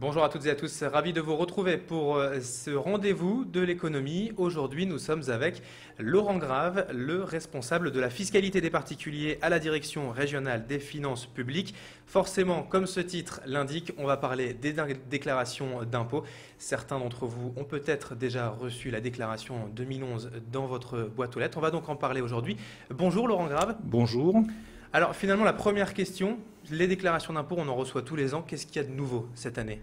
Bonjour à toutes et à tous, ravi de vous retrouver pour ce rendez-vous de l'économie. Aujourd'hui, nous sommes avec Laurent Grave, le responsable de la fiscalité des particuliers à la direction régionale des finances publiques. Forcément, comme ce titre l'indique, on va parler des déclarations d'impôts. Certains d'entre vous ont peut-être déjà reçu la déclaration 2011 dans votre boîte aux lettres. On va donc en parler aujourd'hui. Bonjour Laurent Grave. Bonjour. Alors finalement, la première question, les déclarations d'impôts, on en reçoit tous les ans. Qu'est-ce qu'il y a de nouveau cette année ?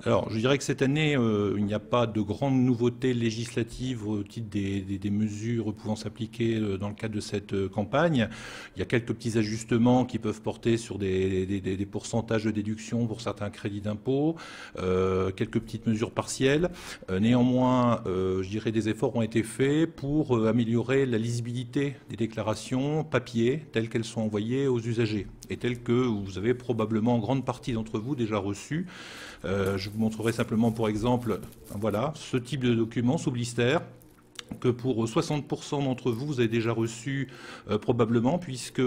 Alors, je dirais que cette année, il n'y a pas de grandes nouveautés législatives au titre des mesures pouvant s'appliquer dans le cadre de cette campagne. Il y a quelques petits ajustements qui peuvent porter sur des pourcentages de déduction pour certains crédits d'impôt, quelques petites mesures partielles. Néanmoins, je dirais des efforts ont été faits pour améliorer la lisibilité des déclarations papier telles qu'elles sont envoyées aux usagers et telles que vous avez probablement en grande partie d'entre vous déjà reçues. Je vous montrerai simplement, pour exemple, voilà, ce type de document sous blister que pour 60% d'entre vous, vous avez déjà reçu probablement, puisque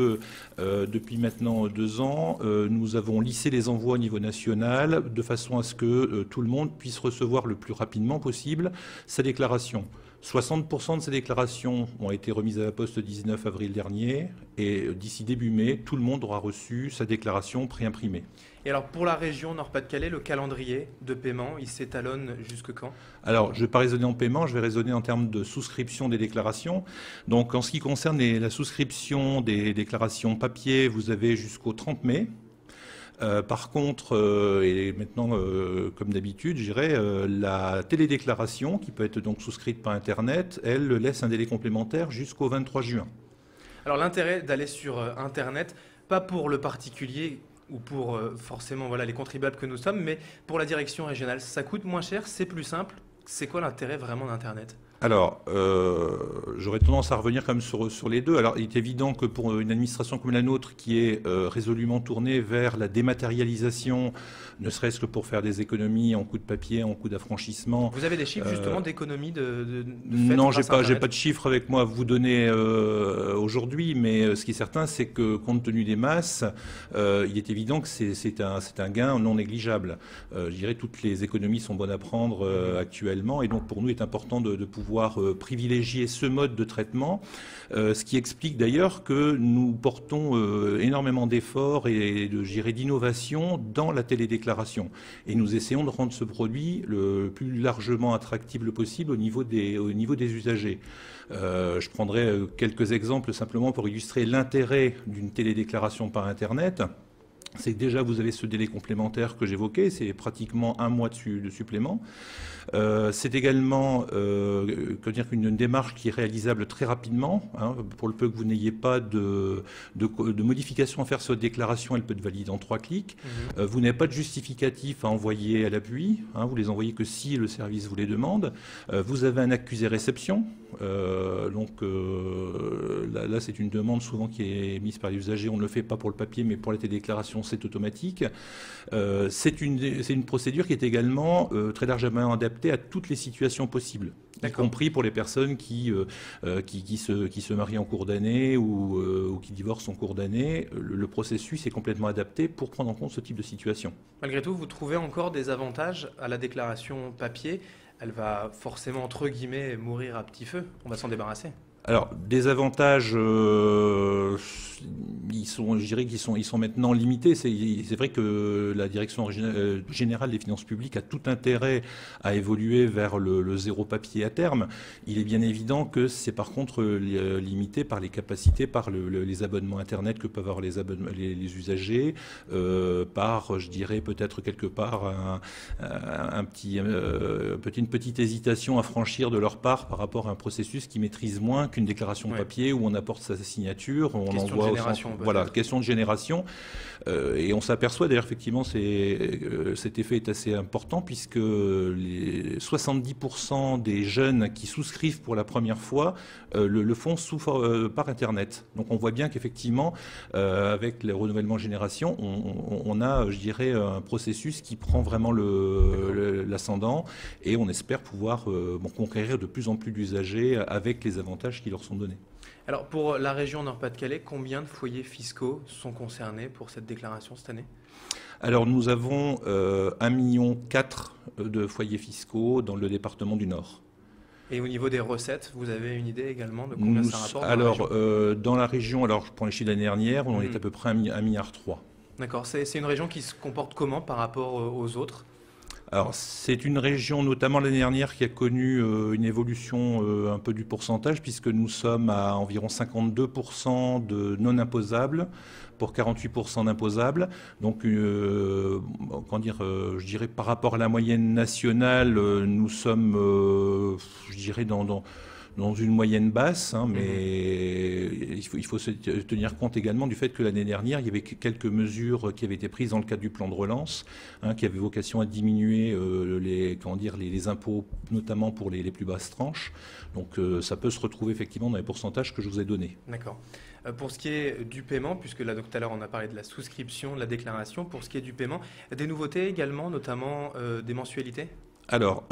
depuis maintenant 2 ans, nous avons lissé les envois au niveau national de façon à ce que tout le monde puisse recevoir le plus rapidement possible sa déclaration. 60% de ces déclarations ont été remises à la poste le 19 avril dernier et d'ici début mai, tout le monde aura reçu sa déclaration préimprimée. Et alors pour la région Nord-Pas-de-Calais, le calendrier de paiement, il s'étalonne jusque quand ? Alors, je ne vais pas raisonner en paiement, je vais raisonner en termes de souscription des déclarations. Donc, en ce qui concerne la souscription des déclarations papier, vous avez jusqu'au 30 mai. Par contre, et maintenant, comme d'habitude, je dirais, la télédéclaration, qui peut être donc souscrite par Internet, elle laisse un délai complémentaire jusqu'au 23 juin. Alors l'intérêt d'aller sur Internet, pas pour le particulier ou pour forcément voilà, les contribuables que nous sommes, mais pour la direction régionale, ça coûte moins cher, c'est plus simple. C'est quoi l'intérêt vraiment d'Internet ? Alors, j'aurais tendance à revenir quand même sur les deux. Alors, il est évident que pour une administration comme la nôtre, qui est résolument tournée vers la dématérialisation, ne serait-ce que pour faire des économies en coût de papier, en coût d'affranchissement. Vous avez des chiffres justement d'économies de fait Non, grâce à j'ai Internet ? pas de chiffres avec moi à vous donner aujourd'hui, mais ce qui est certain, c'est que compte tenu des masses, il est évident que c'est un gain non négligeable. Je dirais toutes les économies sont bonnes à prendre actuellement, et donc pour nous, il est important de pouvoir privilégier ce mode de traitement, ce qui explique d'ailleurs que nous portons énormément d'efforts et d'innovation dans la télédéclaration. Et nous essayons de rendre ce produit le plus largement attractif possible au niveau des usagers. Je prendrai quelques exemples simplement pour illustrer l'intérêt d'une télédéclaration par Internet. C'est que déjà vous avez ce délai complémentaire que j'évoquais, c'est pratiquement 1 mois de supplément. C'est également une démarche qui est réalisable très rapidement. Hein, pour le peu que vous n'ayez pas de modification à faire sur votre déclaration, elle peut être validée en 3 clics. Vous n'avez pas de justificatif à envoyer à l'appui. Hein, vous les envoyez que si le service vous les demande. Vous avez un accusé réception. Là, c'est une demande souvent qui est mise par les usagers. On ne le fait pas pour le papier, mais pour la télédéclaration, c'est automatique. C'est une procédure qui est également très largement adaptée à toutes les situations possibles, y compris pour les personnes qui se marient en cours d'année ou qui divorcent en cours d'année. Le processus est complètement adapté pour prendre en compte ce type de situation. Malgré tout, vous trouvez encore des avantages à la déclaration papier ? Elle va forcément, entre guillemets, mourir à petit feu. On va s'en débarrasser. Alors, des avantages, je dirais qu'ils sont maintenant limités. C'est vrai que la direction générale des finances publiques a tout intérêt à évoluer vers le zéro papier à terme. Il est bien évident que c'est par contre limité par les capacités, par les abonnements Internet que peuvent avoir les usagers, par, je dirais, peut-être quelque part une petite hésitation à franchir de leur part par rapport à un processus qui maîtrise moins qu'une déclaration papier où on apporte sa signature, on envoie au centre. Voilà, question de génération. Et on s'aperçoit d'ailleurs effectivement cet effet est assez important puisque les 70% des jeunes qui souscrivent pour la première fois le font par Internet. Donc on voit bien qu'effectivement avec le renouvellement de génération, on a, je dirais, un processus qui prend vraiment l'ascendant et on espère pouvoir conquérir de plus en plus d'usagers avec les avantages qui leur sont donnés. Alors pour la région Nord-Pas-de-Calais, combien de foyers fiscaux sont concernés pour cette déclaration cette année ? Alors nous avons 1,4 million de foyers fiscaux dans le département du Nord. Et au niveau des recettes, vous avez une idée également de combien ça rapporte dans la région, alors je prends les chiffres de l'année dernière, on est à peu près 1,3 milliard. D'accord, c'est une région qui se comporte comment par rapport aux autres? Alors, c'est une région, notamment l'année dernière, qui a connu une évolution un peu du pourcentage, puisque nous sommes à environ 52% de non imposables pour 48% d'imposables. Donc, je dirais par rapport à la moyenne nationale, nous sommes, je dirais, dans une moyenne basse, mais il faut se tenir compte également du fait que l'année dernière, il y avait quelques mesures qui avaient été prises dans le cadre du plan de relance, qui avaient vocation à diminuer les impôts, notamment pour les plus basses tranches. Donc ça peut se retrouver effectivement dans les pourcentages que je vous ai donnés. D'accord. Pour ce qui est du paiement, puisque là, tout à l'heure on a parlé de la souscription, de la déclaration, pour ce qui est du paiement, des nouveautés également, notamment des mensualités? Alors,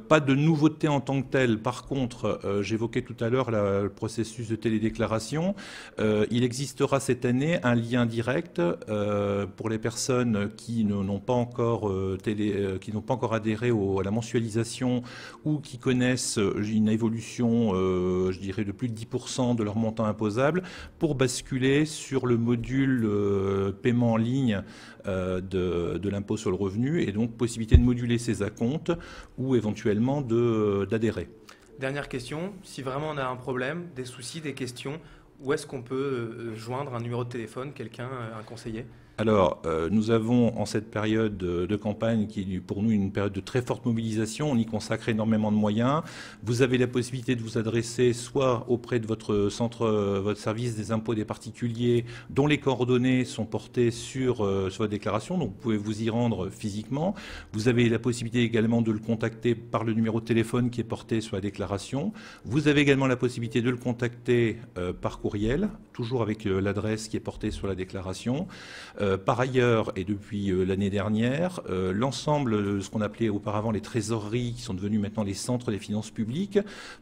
pas de nouveauté en tant que telle. Par contre, j'évoquais tout à l'heure le processus de télédéclaration. Il existera cette année un lien direct pour les personnes qui n'ont pas encore adhéré à la mensualisation ou qui connaissent une évolution, je dirais, de plus de 10% de leur montant imposable, pour basculer sur le module paiement en ligne de l'impôt sur le revenu, et donc possibilité de moduler ses acomptes ou éventuellement d'adhérer. Dernière question, si vraiment on a un problème, des soucis, des questions, où est-ce qu'on peut joindre un numéro de téléphone, quelqu'un, un conseiller? Alors, nous avons en cette période de campagne, qui est pour nous une période de très forte mobilisation, on y consacre énormément de moyens. Vous avez la possibilité de vous adresser soit auprès de votre service des impôts des particuliers, dont les coordonnées sont portées sur la déclaration, donc vous pouvez vous y rendre physiquement. Vous avez la possibilité également de le contacter par le numéro de téléphone qui est porté sur la déclaration. Vous avez également la possibilité de le contacter par courriel, toujours avec l'adresse qui est portée sur la déclaration. Par ailleurs, et depuis l'année dernière, l'ensemble de ce qu'on appelait auparavant les trésoreries, qui sont devenues maintenant les centres des finances publiques,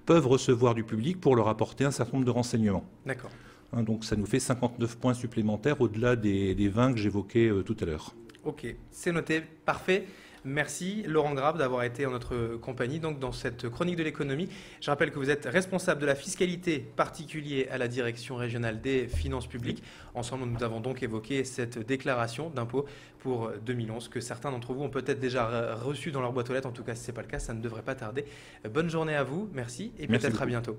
peuvent recevoir du public pour leur apporter un certain nombre de renseignements. D'accord. Donc ça nous fait 59 points supplémentaires au-delà des 20 que j'évoquais tout à l'heure. Ok, c'est noté, parfait. Merci Laurent Grave d'avoir été en notre compagnie donc dans cette chronique de l'économie. Je rappelle que vous êtes responsable de la fiscalité particulier à la direction régionale des finances publiques. Ensemble, nous avons donc évoqué cette déclaration d'impôt pour 2011 que certains d'entre vous ont peut-être déjà reçue dans leur boîte aux lettres. En tout cas, si ce n'est pas le cas, ça ne devrait pas tarder. Bonne journée à vous, merci et peut-être à bientôt.